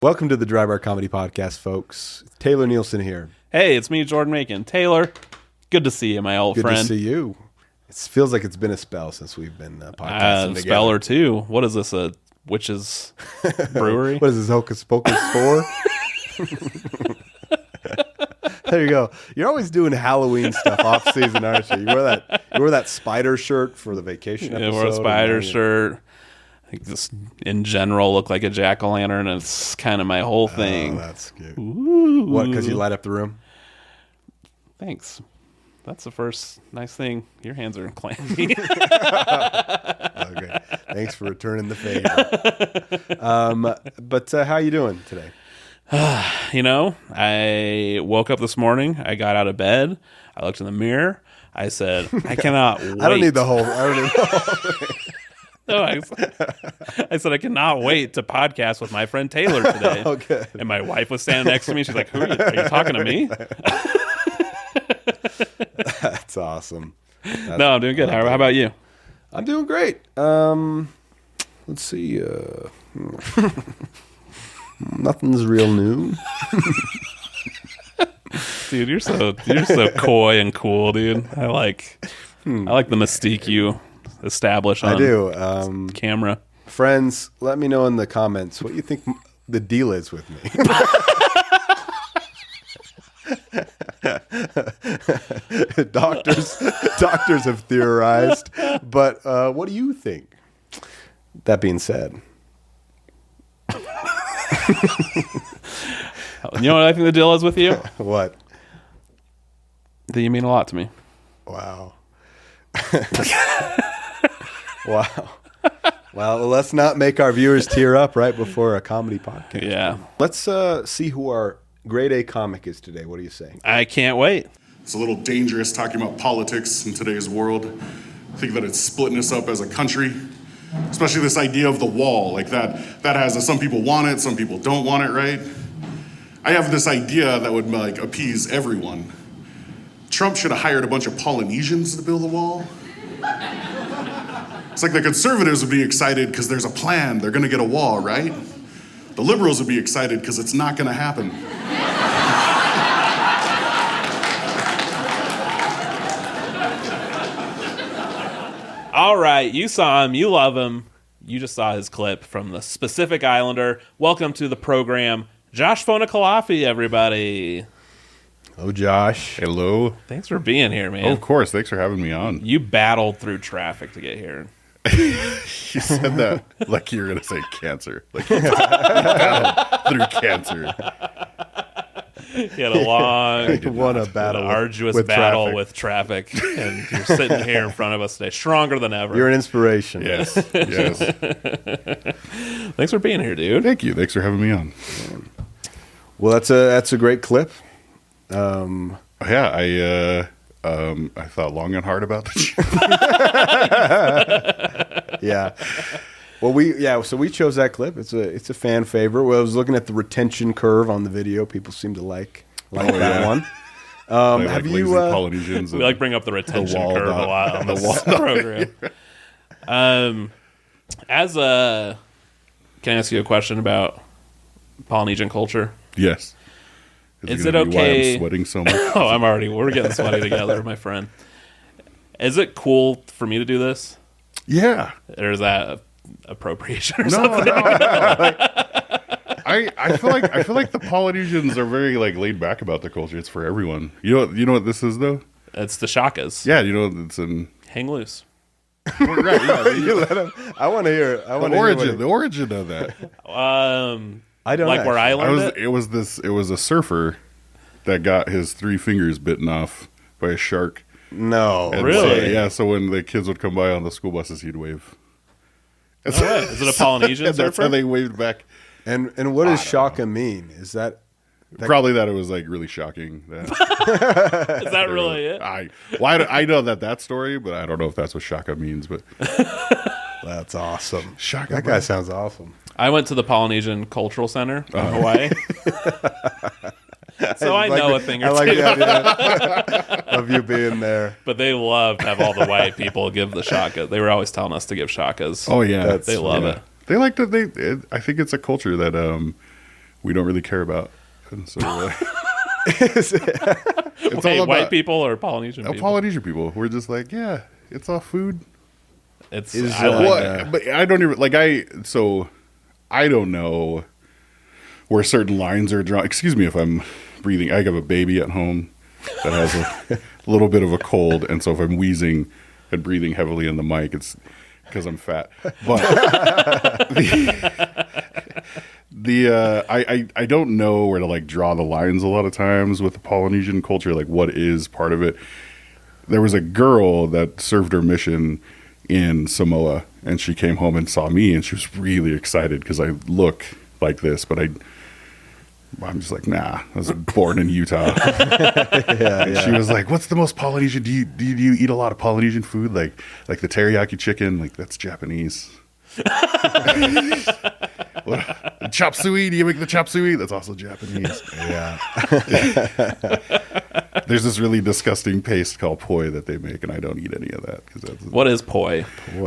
Welcome to the Dry Bar Comedy Podcast, folks. Taylor Nielsen here. Hey, it's me, Jordan Macon. Taylor, good to see you, my old friend. Good to see you. It feels like it's been a spell since we've been podcasting together. A spell or two. What is this, a witch's brewery? What is this, Hocus Pocus 4? There you go. You're always doing Halloween stuff off season, aren't you? You wore that spider shirt for the vacation episode. I wore a spider shirt. I think just in general look like a jack-o'-lantern, and it's kind of my whole thing. Oh, that's cute. Ooh. What, because you light up the room? Thanks. That's the first nice thing. Your hands are clammy. Okay. Thanks for returning the favor. But how you doing today? I woke up this morning. I got out of bed. I looked in the mirror. I said, I cannot wait. I don't need the whole thing. No, I said I cannot wait to podcast with my friend Taylor today. Oh, good. And my wife was standing next to me. She's like, are you talking to me? That's awesome. No, I'm doing good. How about you? I'm doing great. Let's see. Nothing's real new. Dude, you're so coy and cool, dude. I like the mystique you establish on camera. Friends, let me know in the comments what you think the deal is with me. Doctors have theorized, but what do you think? That being said, you know what I think the deal is with you? What? That you mean a lot to me. Wow. Wow. Well, let's not make our viewers tear up right before a comedy podcast. Yeah. Let's see who our grade A comic is today. What do you say? I can't wait. It's a little dangerous talking about politics in today's world. I think that it's splitting us up as a country, especially this idea of the wall. Like that has some people want it, some people don't want it, right? I have this idea that would appease everyone. Trump should have hired a bunch of Polynesians to build the wall. It's like the conservatives would be excited because there's a plan. They're going to get a wall, right? The liberals would be excited because it's not going to happen. All right, you saw him. You love him. You just saw his clip from the Pacific Islander. Welcome to the program, Josh Fonokalafi, everybody. Hello, Josh. Hello. Thanks for being here, man. Oh, of course. Thanks for having me on. You battled through traffic to get here. You said that like you were going to say cancer. Like you battled through cancer. You had a long, arduous with battle traffic. with traffic, and you're sitting here in front of us today, stronger than ever. You're an inspiration. Yes. Yes. Thanks for being here, dude. Thank you. Thanks for having me on. Well, that's a great clip. Yeah, I thought long and hard about this. Yeah. Well, so we chose that clip. It's a fan favorite. Well, I was looking at the retention curve on the video. People seem to like that one. Have you Polynesians? We bring up the retention curve a lot on this program. Can I ask you a question about Polynesian culture? Yes. Is it okay? Why I'm sweating so much? We're getting sweaty together, my friend. Is it cool for me to do this? Yeah. Or is that appropriation or something? No. I feel like the Polynesians are very laid back about their culture. It's for everyone. You know what this is though? It's the Shakas. Yeah, you know it's in Hang loose. right. Yeah, You let him. I want to hear. the origin of that. I don't like where I learned It was a surfer that got his 3 fingers bitten off by a shark. No, And Really? So when the kids would come by on the school buses, he'd wave. Is it a Polynesian And that's surfer? how they waved back. And what does Shaka mean? Is that Probably that it was really shocking. That Is that really it? I know that story, but I don't know if that's what Shaka means. But that's awesome? Shaka, That bro. guy sounds awesome. I went to the Polynesian Cultural Center in Hawaii. So I know a thing or I like two. the idea of you being there. But they love to have all the white people give the Shaka. They were always telling us to give Shakas. Oh yeah, They love it. They like to. I think it's a culture that we don't really care about. And so Is it- it's Wait, all white about people or Polynesian people? Polynesian people. We're just like, yeah, it's all food. It's Is, I like what? that. But I don't even I don't know where certain lines are drawn. Excuse me if I'm breathing. I have a baby at home that has a little bit of a cold, and so if I'm wheezing and breathing heavily in the mic, it's because I'm fat. But I don't know where to like draw the lines a lot of times with the Polynesian culture, like what is part of it. There was a girl that served her mission in Samoa, and she came home and saw me, and she was really excited because I look like this, but I'm just like, nah, I was born in Utah. And she was like, what's the most Polynesian? Do you eat a lot of Polynesian food? Like the teriyaki chicken? Like, that's Japanese. Chop suey? Do you make the chop suey? That's also Japanese. Yeah. There's this really disgusting paste called poi that they make, and I don't eat any of that because that's What is poi?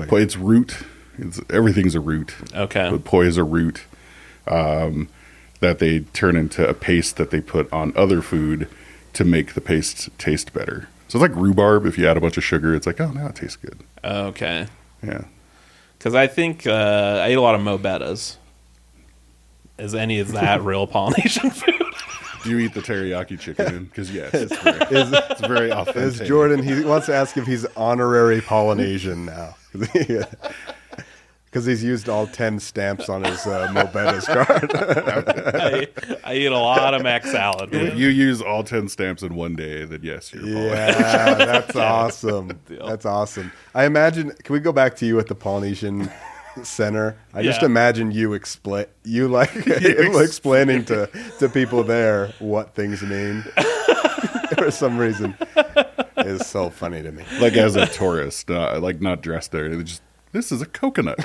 poi. It's root. Everything's a root. Okay. But poi is a root that they turn into a paste that they put on other food to make the paste taste better. So it's like rhubarb. If you add a bunch of sugar, it's like, oh, now it tastes good. Okay. Yeah. Because I think I eat a lot of mobetas. Is that real Polynesian food? Do you eat the teriyaki chicken? Because yes, it's very authentic. Is Jordan? He wants to ask if he's honorary Polynesian now, because he's used all 10 stamps on his Mobetta's card. I eat a lot of mac salad. If you use all 10 stamps in one day, then yes, you're Polynesian. Yeah, that's awesome. That's awesome. I imagine. Can we go back to you at the Polynesian Center? I just Yeah. imagine you explaining to people there what things mean. For some reason, it's so funny to me. Like as a tourist, like not dressed there. They just, this is a coconut.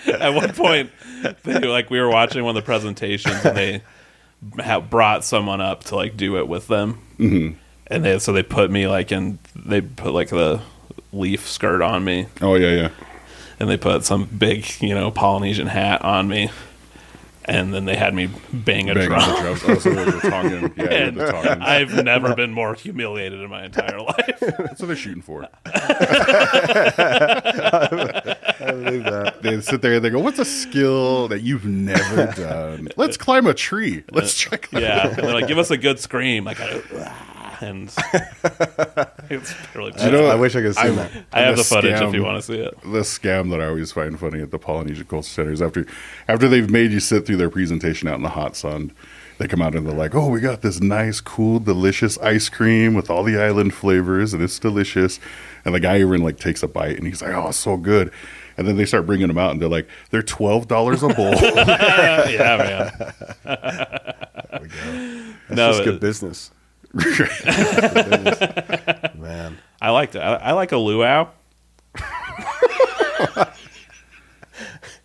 At one point, we were watching one of the presentations, and they brought someone up to like do it with them, and they put me they put like the leaf skirt on me, Oh yeah. and they put some big Polynesian hat on me, and then they had me bang a Bang drum. on the drums. Oh, so the Tongan. Yeah, And the Tongan. I've never been more humiliated in my entire life. That's what they're shooting for. I believe that. They sit there and they go, what's a skill that you've never done? Let's climb a tree. Let's try climbing. Yeah, and they're like, give us a good scream, like, and it's really. I wish I could see that. I have the the footage if scam- you want to see it. The scam that I always find funny at the Polynesian Culture Center is after they've made you sit through their presentation out in the hot sun, they come out and they're like, oh, we got this nice, cool, delicious ice cream with all the island flavors, and it's delicious. And the guy even like takes a bite, and he's like, oh, it's so good. And then they start bringing them out, and they're like, they're $12 a bowl. Yeah, man. There we go. That's No, just good business. Man. I liked it. I like a luau.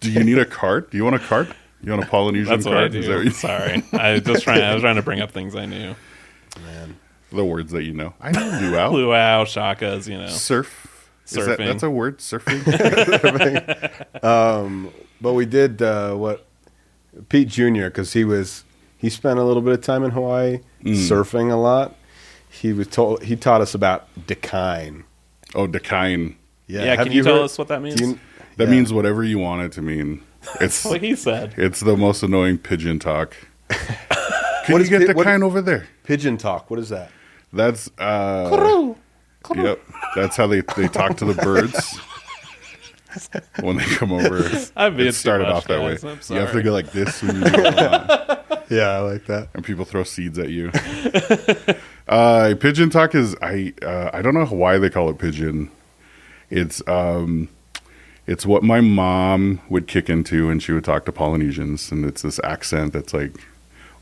Do you need a cart? Do you want a cart? You want a Polynesian That's what I cart? Is that do. what you- Sorry, I was trying to bring up things I knew. the words that you know. I know luau. Luau, shakas, Surf. Surfing. That's a word, surfing? But we did what Pete Jr. because he spent a little bit of time in Hawaii surfing a lot. He taught us about decline. Oh, decline. Yeah, have can you tell heard- us what that means? do you- That yeah. means whatever you want it to mean. It's What he said. it's the most annoying pigeon talk. Can What you is get pi- what- decline over there? pigeon talk. What is that? That's yep. That's how they talk to the birds when they come over. I'm being It started too much, off that guys. way. I'm You have to sorry. go like this when you go along, Yeah, I like that. and people throw seeds at you. Pigeon talk is I don't know why they call it pigeon. It's what my mom would kick into when she would talk to Polynesians, and it's this accent that's like,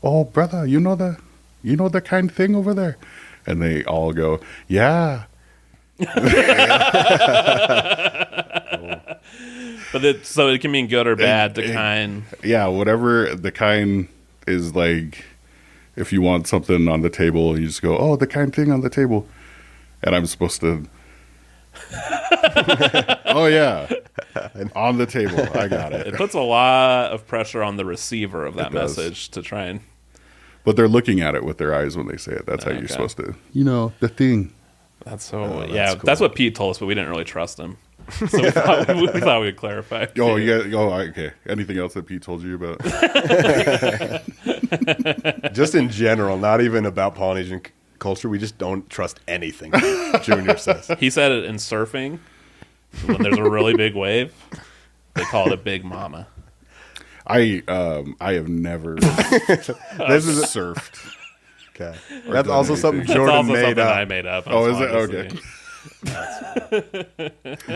"Oh, brother, you know the kind thing over there," and they all go, "Yeah." So it can mean good or bad. Decline. Yeah, whatever the kind is like. If you want something on the table, you just go, "Oh, the kind thing on the table," and I'm supposed to Oh yeah, on the table. I got it. It puts a lot of pressure on the receiver of that It does. message to try and. But they're looking at it with their eyes when they say it. That's how you're Okay. supposed to, the thing. That's so. that's yeah, cool. that's what Pete told us, but we didn't really trust him. So we thought we'd clarify. Oh, okay. Anything else that Pete told you about? Just in general, not even about Polynesian culture. We just don't trust anything Junior says. He said it in surfing. When there's a really big wave, they call it a big mama. I have never This is surfed. okay. That's done also anything. something That's Jordan also made something up. I made up. Oh, is it? Honestly. Okay.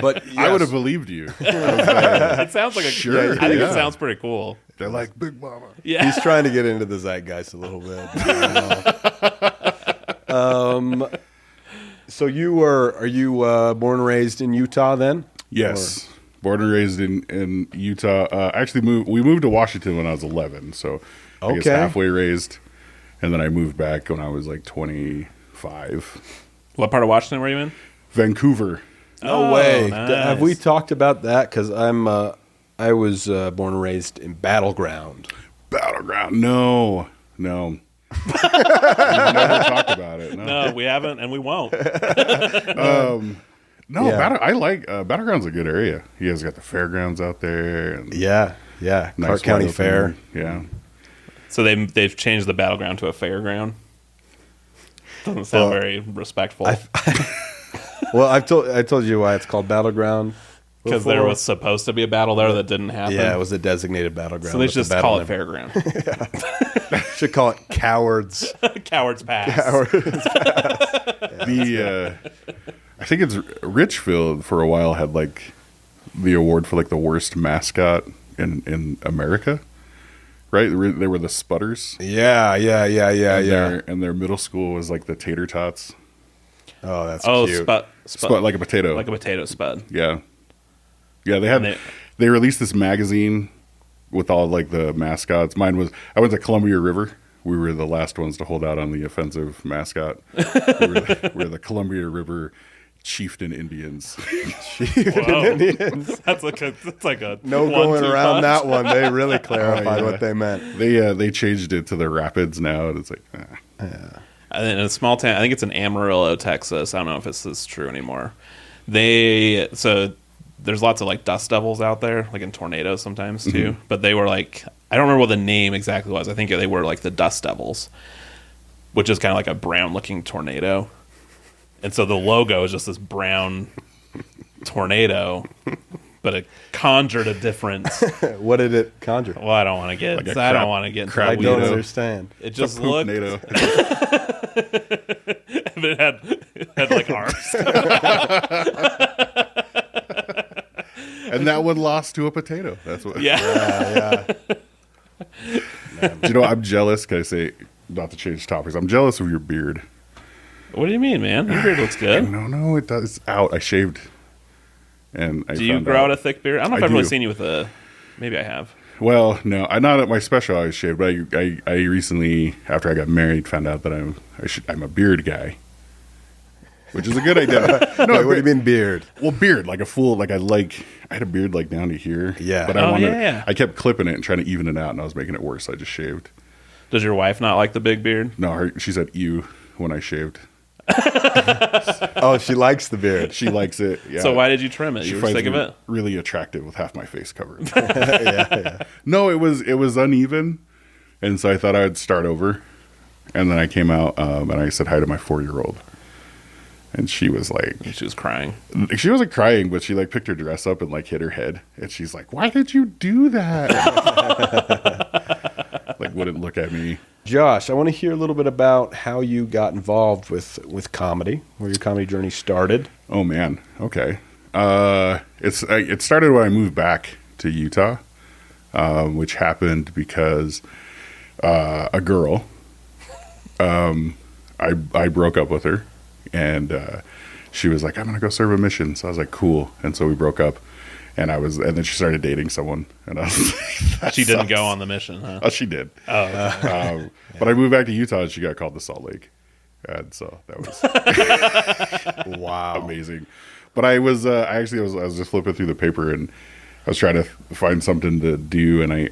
But I would have yes. believed you. It sounds like a. Sure, I think yeah. it sounds pretty cool. They're like, Big Mama. Yeah. He's trying to get into the zeitgeist a little bit. So are you born and raised in Utah then? Yes. Born and raised in Utah. Actually, we moved to Washington when I was 11. So I guess Okay. halfway raised. And then I moved back when I was like 25. What part of Washington were you in? Vancouver. No Oh, way. nice. Have we talked about that? Because I was born and raised in Battleground. Battleground. No. We've never talked about it. No, we haven't, and we won't. No, Yeah. I like Battleground's a good area. You guys got the fairgrounds out there. And Yeah. nice Clark County wide Fair. open. Yeah. So they've changed the battleground to a fairground. Doesn't sound very respectful. Well, I told you why it's called Battleground. Because there before. was supposed to be a battle there that didn't happen. Yeah, it was a designated battleground. So they with the just battle call it never- fairground. Should call it Cowards. Cowards Pass. I think it's Richfield for a while had like the award for like the worst mascot in America. Right? They were the Sputters. Yeah. And their middle school was like the Tater Tots. Oh, that's Oh, cute. Spud like a potato. like a potato spud. Yeah. Yeah, they had And they released this magazine with all like the mascots. I went to Columbia River. We were the last ones to hold out on the offensive mascot. we're the Columbia River Chieftain Indians. Whoa. That's like a No 1-2 going around punch. that one. They really clarified yeah. what they meant. They changed it to the Rapids now, and it's like And in a small town, I think it's in Amarillo, Texas. I don't know if this is true anymore. There's lots of like dust devils out there, like in tornadoes sometimes too. But they were like, I don't remember what the name exactly was. I think they were like the dust devils, which is kind of like a brown looking tornado. And so the logo is just this brown tornado, but it conjured a different. What did it conjure? Well, I don't want to get. Like a I crap- don't want to get. Into I the don't weeds. understand. It just poop looked. NATO. And it had like arms. And that one lost to a potato. That's what. Yeah. Yeah. Do you know, I'm jealous. Can I say, not to change topics, I'm jealous of your beard. What do you mean, man? Your beard looks good. No, it does. It's out. I shaved. And I Do you found grow out out a thick beard? I don't know if I I've really do. seen you with a. Maybe I have. Well, no, I'm not at my special. I was shaved, but I recently, after I got married, found out that I'm a beard guy, which is a good idea. No, Wait, what do you mean beard? Well, beard, like a full, like I had a beard like down to here. Yeah. but Oh, yeah. I kept clipping it and trying to even it out, and I was making it worse. So I just shaved. Does your wife not like the big beard? No, she said "ew" when I shaved. Oh, she likes the beard. She likes it. Yeah. So why did you trim it? She You were finds sick of me it? really attractive with half my face covered. Yeah. No, it was uneven, and so I thought I'd start over. And then I came out and I said hi to my 4-year-old, and she was like, She was crying. she wasn't crying, but she like picked her dress up and like hit her head, and she's like, "Why did you do that?" Like wouldn't look at me. Josh, I want to hear a little bit about how you got involved with comedy, where your comedy journey started. Oh man, okay. It started when I moved back to Utah, which happened because a girl. I broke up with her, and she was like, "I'm gonna go serve a mission." So I was like, "Cool." And so we broke up, and then she started dating someone, and I was like, "That She didn't sucks." go on the mission, huh? Oh, she did. Oh, okay. But I moved back to Utah, and she got called to Salt Lake, and so that was Wow. amazing. But I was I was just flipping through the paper, and I was trying to find something to do, and I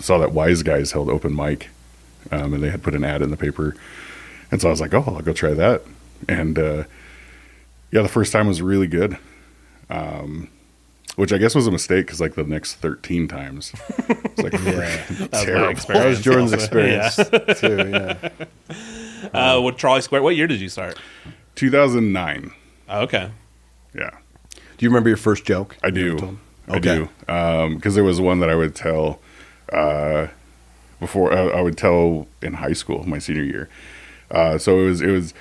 saw that Wise Guys held open mic, and they had put an ad in the paper, and so I was like, oh, I'll go try that. And yeah, the first time was really good, which I guess was a mistake because like the next 13 times, it's like terrible. That was Jordan's experience too. Yeah. With Trolley Square, what year did you start? 2009. Oh, okay. Yeah. Do you remember your first joke? I do. I Okay. do. Because there was one that I would tell before I would tell in high school, my senior year. So it was.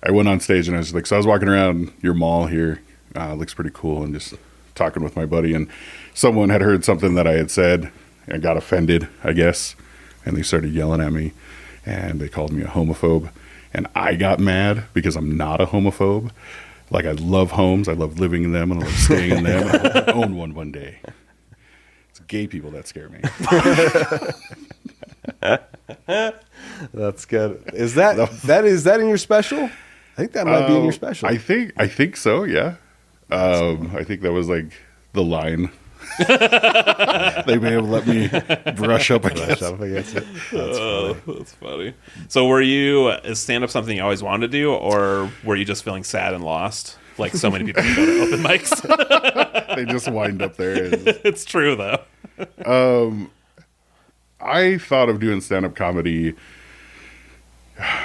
I went on stage and I was like, so I was walking around your mall here. Looks pretty cool, and just talking with my buddy, and someone had heard something that I had said and got offended, I guess, and they started yelling at me, and they called me a homophobe, and I got mad because I'm not a homophobe. Like, I love homes. I love living in them, and I love staying in them. I hope I own one day. It's gay people that scare me. That's good. Is that in your special? I think that might be in your special. I think so. Yeah. I think that was like the line. They may have let me brush up against it. That's funny. So is stand-up something you always wanted to do, or were you just feeling sad and lost? Like so many people who go to open mics. They just wind up there. It's true, though. I thought of doing stand-up comedy,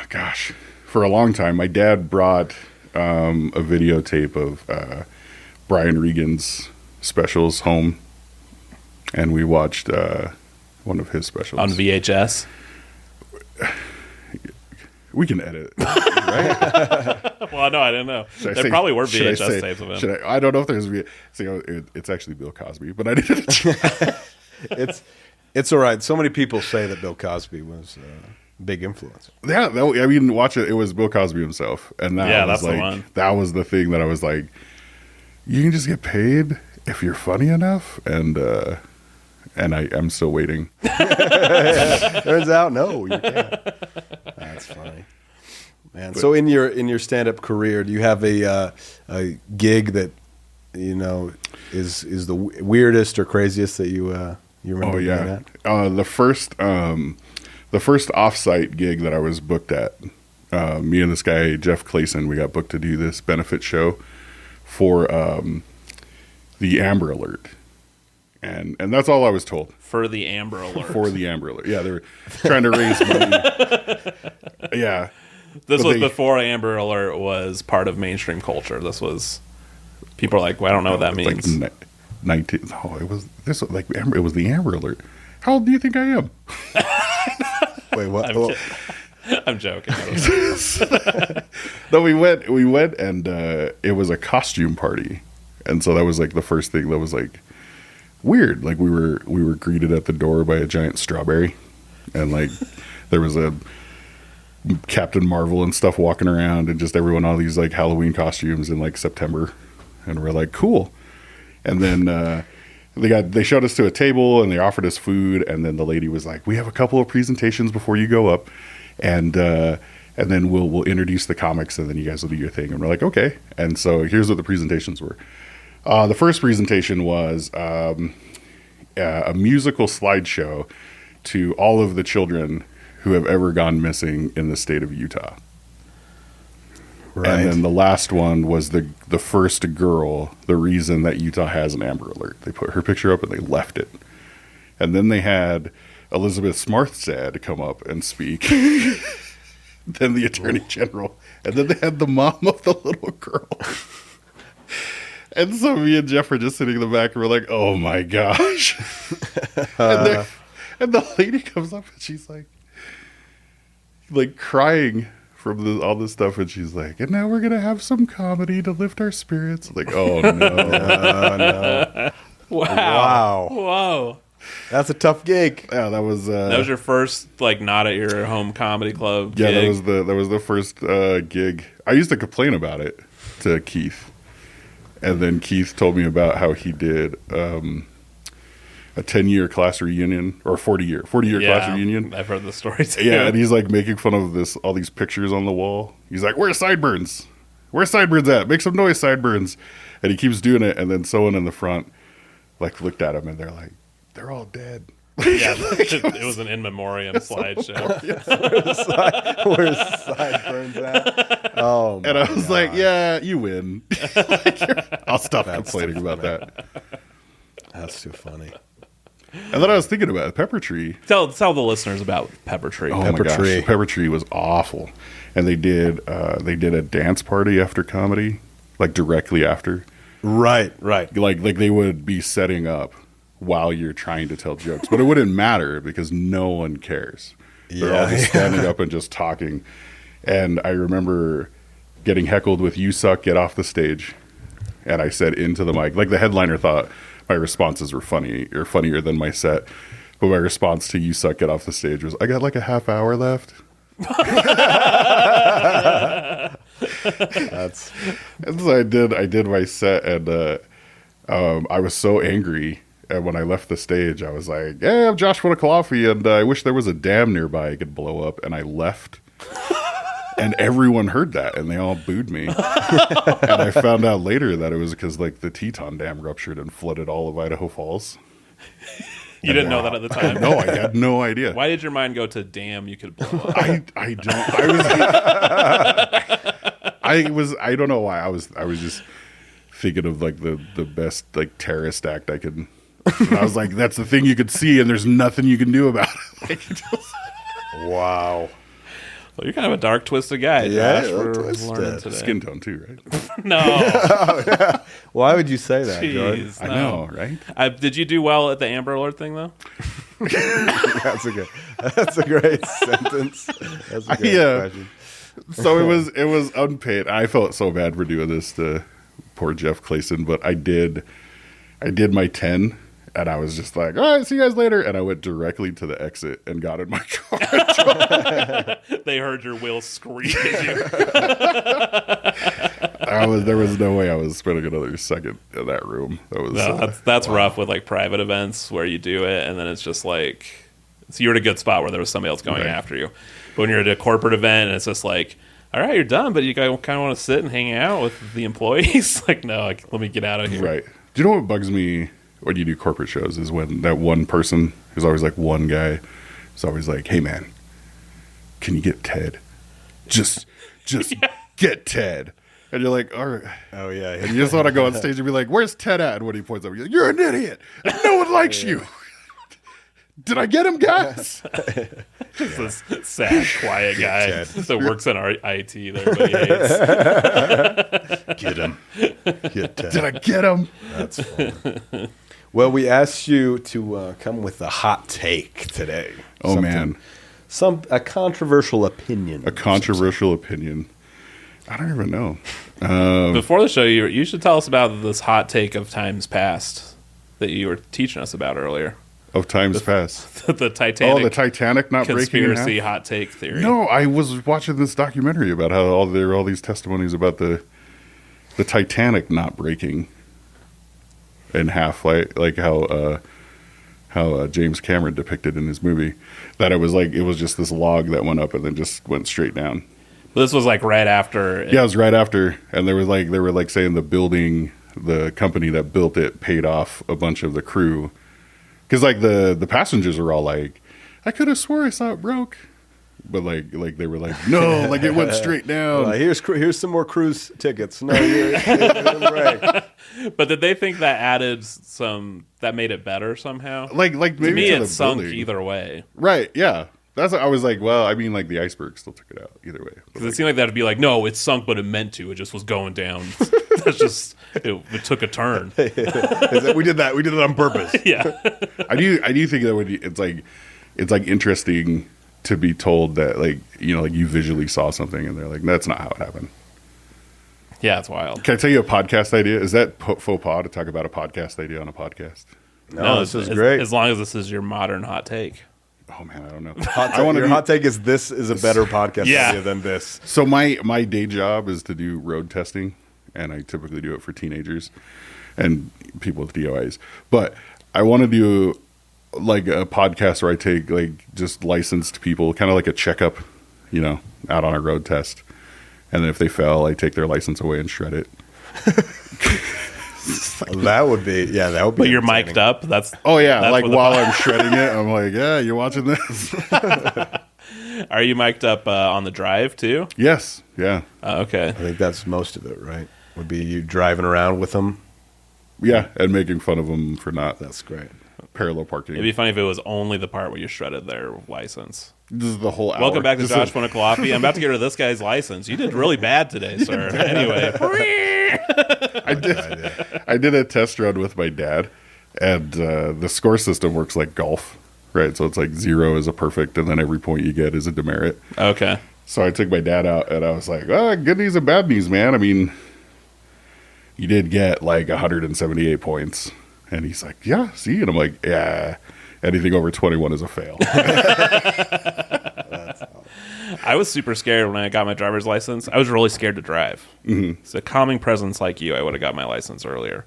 gosh, for a long time. My dad brought a videotape of Brian Regan's specials home, and we watched one of his specials. On VHS? We can edit, right? Well, no, I didn't know. There probably were VHS tapes of him. I don't know if there's it's actually Bill Cosby, but I didn't check. It's all right. So many people say that Bill Cosby was a big influence. Yeah, I mean, watch it. It was Bill Cosby himself, and that's like, the one. That was the thing that I was like, you can just get paid if you're funny enough, and I'm still waiting. Turns out, no, you can't. That's funny, man. So in your stand-up career, do you have a gig that is the weirdest or craziest that you remember? Oh yeah, the first offsite gig that I was booked at, me and this guy Jeff Clayson, we got booked to do this benefit show for the Amber Alert, and that's all I was told. For the Amber Alert. For the Amber Alert, yeah, they were trying to raise money. Yeah, this was before Amber Alert was part of mainstream culture. This was people are like, well, I don't know what that means. Like 19. Oh, it was this like Amber. It was the Amber Alert. How old do you think I am? Wait, what? I'm joking. No, we went, and it was a costume party, and so that was like the first thing that was like weird. Like we were greeted at the door by a giant strawberry, and like there was a Captain Marvel and stuff walking around, and just everyone all these like Halloween costumes in like September, and we're like cool, and then. They showed us to a table and they offered us food, and then the lady was like, "We have a couple of presentations before you go up, and then we'll introduce the comics, and then you guys will do your thing." And we're like, "Okay." And so here's what the presentations were. The first presentation was a musical slideshow to all of the children who have ever gone missing in the state of Utah. Right. And then the last one was the first girl, the reason that Utah has an Amber Alert. They put her picture up and they left it. And then they had Elizabeth Smartstad come up and speak. Then the Attorney General. And then they had the mom of the little girl. And so me and Jeff were just sitting in the back and we're like, oh my gosh. And the lady comes up and she's like crying from all this stuff, and she's like, and now we're gonna have some comedy to lift our spirits. Like, oh no. No. Wow. Whoa. That's a tough gig. Yeah, that was your first like not at your home comedy club yeah gig. that was the first gig. I used to complain about it to Keith, and then Keith told me about how he did a 10-year class reunion, or 40-year class reunion. I've heard the story too. Yeah, and he's like making fun of all these pictures on the wall. He's like, where's Sideburns? Where's Sideburns at? Make some noise, Sideburns. And he keeps doing it, and then someone in the front like looked at him and they're like, they're all dead. Yeah, it was an in memoriam slideshow. Where's Sideburns at? Oh, my And I was God. like, yeah, you win. I'll stop complaining about that. That's too funny. And then I was thinking about it, Pepper Tree. Tell the listeners about Pepper Tree. Oh Pepper my gosh, Tree. Pepper Tree was awful. And they did a dance party after comedy, like directly after. Right. Like they would be setting up while you're trying to tell jokes, but it wouldn't matter because no one cares. They're all just standing up and just talking. And I remember getting heckled with "You suck, get off the stage," and I said into the mic. Like the headliner thought my responses were funny or funnier than my set, but my response to "You suck, get off the stage" was, "I got like a half hour left." And so I did my set, and I was so angry. And when I left the stage, I was like, "Yeah, I'm Josh Fonokalafi, and I wish there was a dam nearby I could blow up." And I left, and everyone heard that, and they all booed me. And I found out later that it was because like the Teton Dam ruptured and flooded all of Idaho Falls. You didn't know that at the time. No, I had no idea. Why did your mind go to damn you could blow up? I don't know why. I was just thinking of like the best like terrorist act I could. And I was like, that's the thing you could see, and there's nothing you can do about it. Like, Wow. Well, you're kind of a dark, twisted guy, Yeah, Josh. We're twisted. learning today. skin tone too, right? No. Why would you say that, Jordan? Jeez, I no. know, right? Did you do well at the Amber Alert thing, though? That's a great sentence. That's a great question. So it was unpaid. I felt so bad for doing this to poor Jeff Clayson, but I did my 10. And I was just like, all right, see you guys later. And I went directly to the exit and got in my car. They heard your wheels screech at you. There was no way I was spending another second in that room. That was No, that's rough with like private events where you do it, and then it's just like, so you're at a good spot where there was somebody else going Right. after you. But when you're at a corporate event and it's just like, all right, you're done, but you kind of want to sit and hang out with the employees. Like, no, let me get out of here. right. Do you know what bugs me when you do corporate shows is when that one person who's always like one guy is always like, hey man, can you get Ted? Just get Ted. And you're like, all right. Oh, yeah. And you just want to go on stage and be like, where's Ted at? And when he points up, you're like, you're an idiot. No one likes you. Did I get him, guys? Just this sad, quiet guy Ted. that works in our IT that everybody hates. Get him. Get Ted. Did I get him? That's fun. Well, we asked you to come with a hot take today. Oh, man. A controversial opinion. A controversial opinion. I don't even know. Before the show, you should tell us about this hot take of times past that you were teaching us about earlier. Of times past. The Titanic. Oh, the Titanic not breaking in conspiracy half? hot take theory. No, I was watching this documentary about how there were all these testimonies about the Titanic not breaking in half, like how James Cameron depicted in his movie. That it was just this log that went up and then just went straight down. But this was like right after. Yeah, it was right after, and they were saying the company that built it paid off a bunch of the crew. Because like the passengers are all like, I could have swore I saw it broke, but like they were like, no, like it went straight down. Here's some more cruise tickets. No, you're right. But did they think that that made it better somehow? Like maybe to me, to it the sunk building. either way. Right? Yeah, that's what I was like. Well, I mean, like the iceberg still took it out either way. But Because it seemed like that'd be like, no, it sunk, but it meant to. It just was going down. That's just it took a turn. We did that. We did it on purpose. Yeah. I do think that it's like interesting to be told that like you visually saw something and they're like, that's not how it happened. Yeah, it's wild. Can I tell you a podcast idea? Is that faux pas to talk about a podcast idea on a podcast? No, this is great. As long as this is your modern hot take. Oh man, I don't know. Your hot take is this is a better podcast Yeah. idea than this. So my day job is to do road testing, and I typically do it for teenagers and people with DOIs. But I want to do like a podcast where I take like just licensed people, kind of like a checkup, out on a road test, And then if they fail, I take their license away and shred it. That would be But you're mic'd up. That's Oh yeah, that's like what the- while I'm shredding it, I'm like, yeah, you watching this? Are you mic'd up on the drive too? Yes, yeah, Okay. I think that's most of it, right? Would be you driving around with them. yeah, and making fun of them for not That's great. parallel parking. It'd be funny if it was only the part where you shredded their license. This is the whole hour. Welcome back to This Josh is- Fonokalafi. I'm about to get rid of this guy's license. You did really bad today, sir. Anyway. I did a test run with my dad, and the score system works like golf, right? So it's like 0 is a perfect, and then every point you get is a demerit. Okay. So I took my dad out, and I was like, good news and bad news, man. I mean, you did get like 178 points. And he's like, yeah, see? And I'm like, yeah, anything over 21 is a fail. I was super scared when I got my driver's license. I was really scared to drive. Mm-hmm. So, calming presence like you, I would have got my license earlier.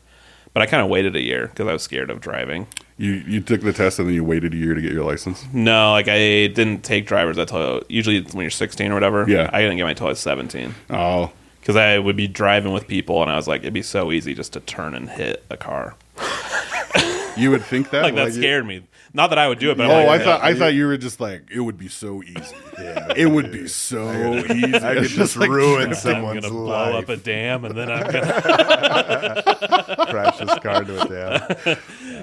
But I kind of waited a year because I was scared of driving. You took the test, and then you waited a year to get your license? No, like I didn't take driver's until usually when you're 16 or whatever. Yeah. I didn't get mine until I was 17. Oh, Because I would be driving with people, and I was like, it'd be so easy just to turn and hit a car. you would think that? Like that scared me. Not that I would do it, but I'm Oh, like, I thought you were just like, it would be so easy. Yeah, it would be so easy. I could just ruin someone's I'm gonna blow life. up a dam, and then I'm gonna Crash this car into a dam.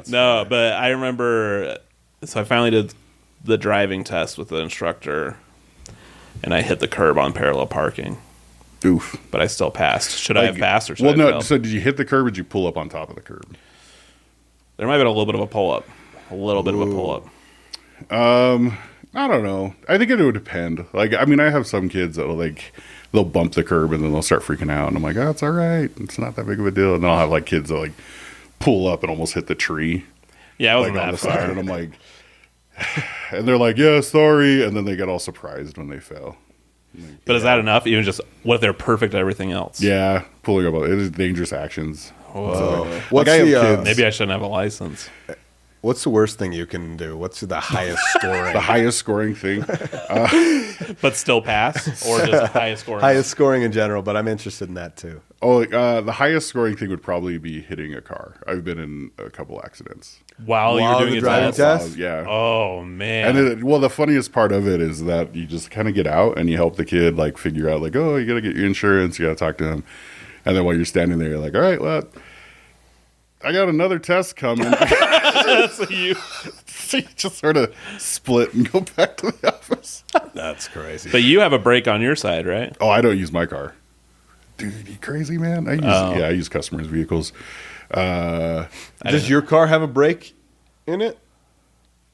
no. But I remember, so I finally did the driving test with the instructor, and I hit the curb on parallel parking, Oof. but I still passed. Should I have passed or should Well, I no. have failed? So did you hit the curb or did you pull up on top of the curb? There might have been a little bit of a pull up, a little bit of a pull up. I don't know. I think it would depend. Like, I mean, I have some kids that they'll bump the curb and then they'll start freaking out. And I'm like, oh, it's all right. It's not that big of a deal. And then I'll have like kids that like pull up and almost hit the tree. Yeah, I Like wasn't on the that side. far. And I'm like, and they're like, yeah, sorry. And then they get all surprised when they fail. But is that enough? Even just what if they're perfect at everything else? Yeah. Pulling up. It is dangerous actions. Whoa. What's I have the kids. Maybe I shouldn't have a license. what's the worst thing you can do? What's the highest scoring? The highest scoring thing. But still pass? Or just highest scoring? highest scoring in general, but I'm interested in that too. The highest scoring thing would probably be hitting a car. I've been in a couple accidents. While While you're doing the a driving test? test? Yeah. Oh, man. And the funniest part of it is that you just kind of get out and you help the kid like figure out like, oh, you got to get your insurance. You got to talk to him. And then while you're standing there, you're like, all right, well, I got another test coming. So you... So you just sort of split and go back to the office. That's crazy. But you have a brake on your side, right? Oh, I don't use my car. Dude, you crazy, man? I use customers' vehicles. Does your car have a brake in it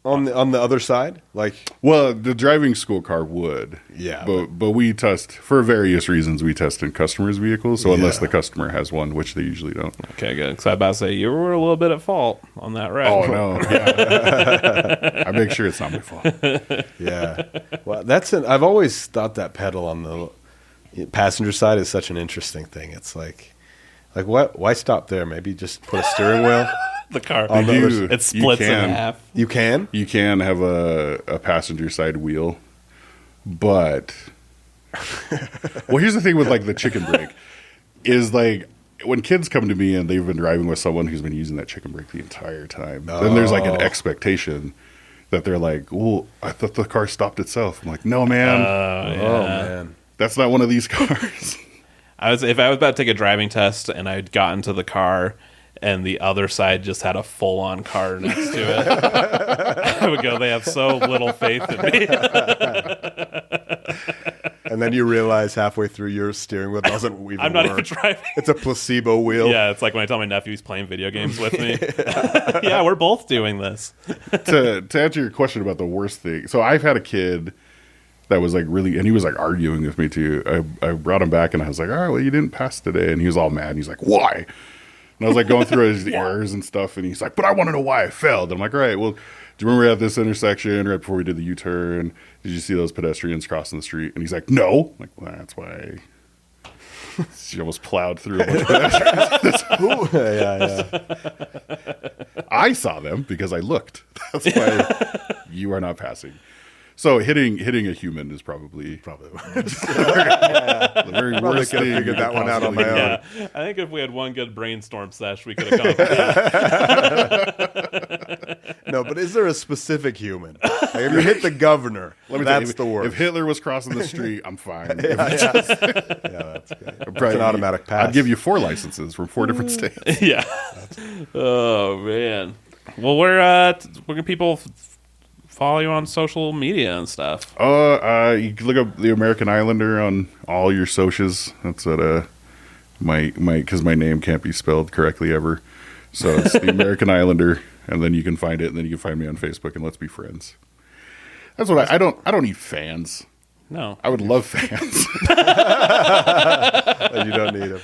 on the other side? Like, Well, the driving school car would. Yeah, But we test, for various reasons, we test in customers' vehicles. So unless Yeah. the customer has one, which they usually don't. Okay, good. Because I was about to say, you were a little bit at fault on that wreck. Oh, no. Yeah. I make sure it's not my fault. yeah. Well, I've always thought that pedal on the passenger side is such an interesting thing. It's like what? Why stop there? Maybe just put a steering wheel. The car. On the other It splits in can. half. You can. You can have a passenger side wheel, but well, here's the thing with like the chicken brake is like when kids come to me and they've been driving with someone who's been using that chicken brake the entire time, then there's like an expectation that they're like, well, I thought the car stopped itself. I'm like, no, man, Oh man. that's not one of these cars. If I was about to take a driving test and I'd gotten to the car and the other side just had a full-on car next to it, I would go, they have so little faith in me. And then you realize halfway through your steering wheel doesn't even I'm not work. even driving. It's a placebo wheel. Yeah, it's like when I tell my nephew he's playing video games with me. Yeah, we're both doing this. to answer your question about the worst thing, so I've had a kid that was like really, and he was like arguing with me too. I brought him back and I was like, all right, well, you didn't pass today. And he was all mad. And he's like, why? And I was like going through his errors and stuff. And he's like, but I want to know why I failed. And I'm like, all right, well, do you remember at this intersection right before we did the U-turn? Did you see those pedestrians crossing the street? And he's like, no. I'm like, well, that's why she almost plowed through a bunch of pedestrians. yeah. I saw them because I looked. That's why you are not passing. So hitting a human is probably the very worst could've thing. figured that one out on my own. Yeah, I think if we had one good brainstorm sesh, we could have gone. No, but is there a specific human? Like, if you hit the governor, that's the worst. If Hitler was crossing the street, I'm fine. That's good. It's an automatic pass. I'd give you 4 licenses from 4 different states. Yeah. Oh man. Well, where can people follow you on social media and stuff? You can look up the American Islander on all your socials. That's what because my name can't be spelled correctly ever. So it's the American Islander, and then you can find it, and then you can find me on Facebook, and let's be friends. That's what I don't need fans. No, I would love fans. You don't need them.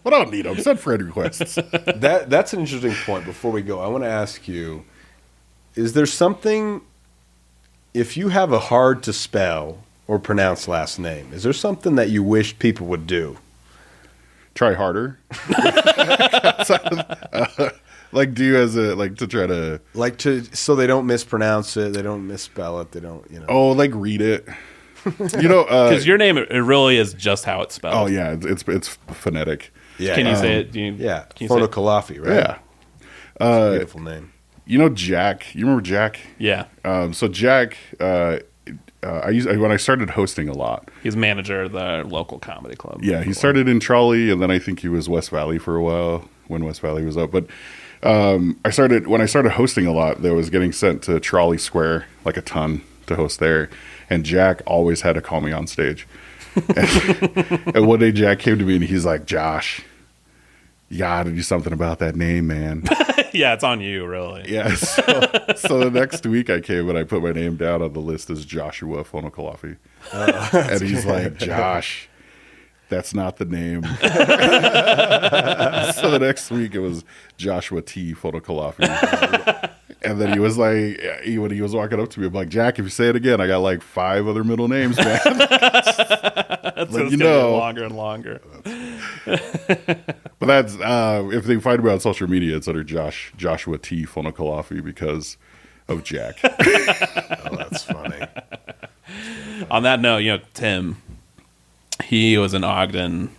But I don't need them. Send friend requests. That's an interesting point. Before we go, I want to ask you, is there something, if you have a hard to spell or pronounce last name, is there something that you wish people would do? Try harder. To try to so they don't mispronounce it, they don't misspell it, they don't, read it. because your name, it really is just how it's spelled. Oh yeah, it's phonetic. Yeah. Can you say it? Can you say it? Fonokalafi, right? Yeah. It's a beautiful name. Jack. You remember Jack? Yeah. So Jack, when I started hosting a lot. He's manager of the local comedy club. Yeah, he started in Trolley, and then I think he was West Valley for a while when West Valley was up. But when I started hosting a lot, there was getting sent to Trolley Square like a ton to host there, and Jack always had to call me on stage. And one day Jack came to me and he's like, "Josh, you got to do something about that name, man." Yeah, it's on you, really. Yeah. So the next week I came and I put my name down on the list as Joshua Fonokalafi. And he's like, "Josh, that's not the name." So the next week it was Joshua T. Fonokalafi. And then he was like, when he was walking up to me, I'm like, "Jack, if you say it again, I got like 5 other middle names, man." It's going to get longer and longer. But that's if they find me on social media, it's under Joshua T. Fonokalafi because of Jack. Oh, that's funny. On that note, Tim, he was in Ogden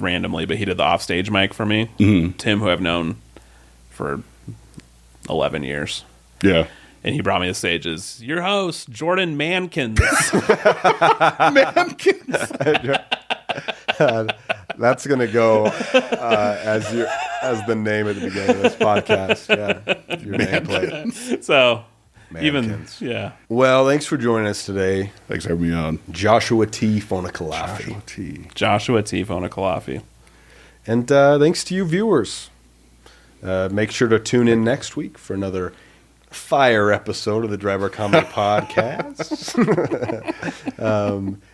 randomly, but he did the offstage mic for me. Mm-hmm. Tim, who I've known for 11 years. Yeah. And he brought me to stage as your host, Jordan Mankins. That's gonna go as the name at the beginning of this podcast. Yeah, your nameplate. So Mankins. yeah. Well, thanks for joining us today, Thanks for having me on. Joshua T. Fonokalafi. Joshua T. Fonokalafi. And thanks to you viewers. Make sure to tune in next week for another fire episode of the Driver Comedy Podcast.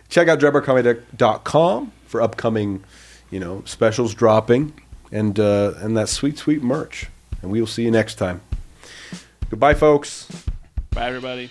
Check out drivercomedy.com for upcoming, specials dropping and that sweet merch. And we will see you next time. Goodbye, folks. Bye, everybody.